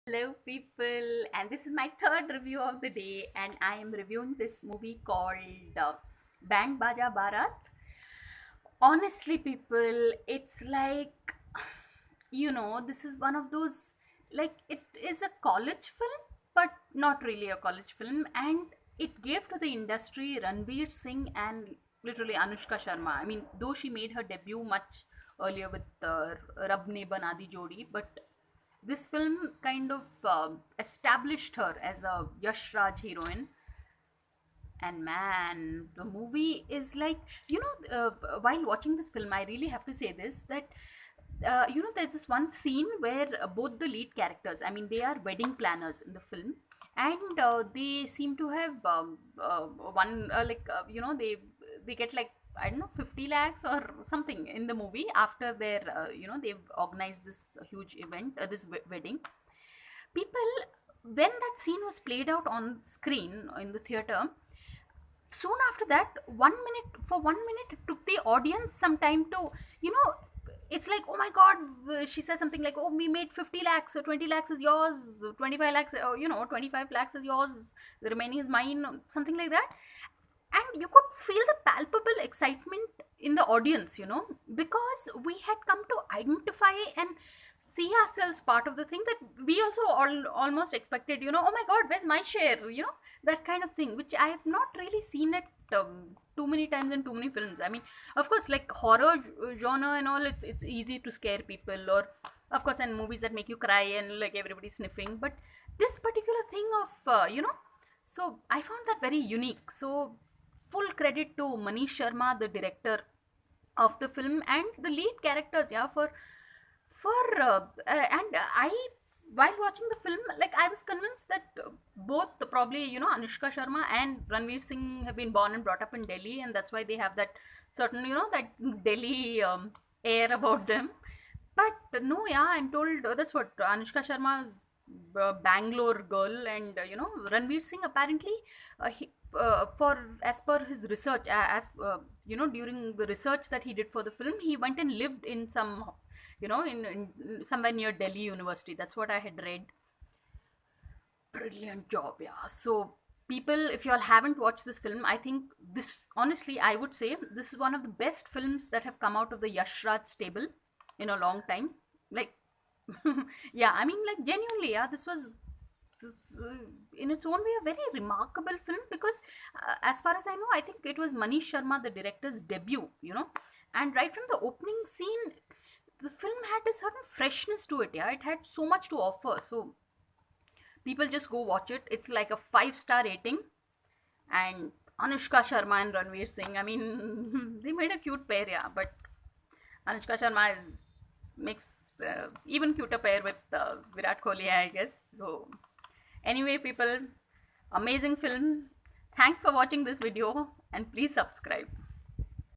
Hello, people, and this is my third review of the day, and I am reviewing this movie called Band Baja Bharat. Honestly, people, it's like this is one of those, like, it is a college film, but not really a college film, and it gave to the industry Ranveer Singh and literally Anushka Sharma. I mean, though she made her debut much earlier with Rab Ne Bana Di Jodi, but this film kind of established her as a Yash Raj heroine. And man, the movie is like, while watching this film, I really have to say this that, there's this one scene where both the lead characters, I mean, they are wedding planners in the film, and they seem to have one, they get like, I don't know, 50 lakhs or something in the movie after their, they've organized this huge event, this wedding. People, when that scene was played out on screen in the theater, soon after that, 1 minute it took the audience some time to, you know it's like, oh my god, she says something like, oh, we made 50 lakhs, so 20 lakhs is yours, 25 lakhs, 25 lakhs is yours, the remaining is mine, something like that. And you could feel the palpable excitement in the audience, because we had come to identify and see ourselves part of the thing, that we also almost expected, oh my god, where's my share, that kind of thing, which I have not really seen it too many times in too many films. I mean, of course, like horror genre and all, it's easy to scare people, or of course, and movies that make you cry and like everybody sniffing, but this particular thing of, so I found that very unique. So full credit to Manish Sharma, the director of the film, and the lead characters, yeah, for and I, while watching the film, like, I was convinced that both probably, Anushka Sharma and Ranveer Singh have been born and brought up in Delhi, and that's why they have that certain, that Delhi air about them. But no, yeah, I'm told that's what Anushka Sharma's Bangalore girl, and Ranveer Singh apparently, for as per his research, as during the research that he did for the film, he went and lived in some, in somewhere near Delhi University. That's what I had read. Brilliant job, yeah. So people, if you all haven't watched this film, I think this, honestly, I would say this is one of the best films that have come out of the Yash Raj stable in a long time. Like, yeah, I mean, like, genuinely, yeah, this, in its own way, a very remarkable film, because as far as I know, I think it was Manish Sharma, the director's debut, and right from the opening scene, the film had a certain freshness to it. Yeah, it had so much to offer. So people, just go watch it. It's like a 5-star rating. And Anushka Sharma and Ranveer Singh, I mean, they made a cute pair, yeah, but Anushka Sharma is makes even cuter pair with Virat Kohli, I guess. So anyway, people, amazing film. Thanks for watching this video, and please subscribe.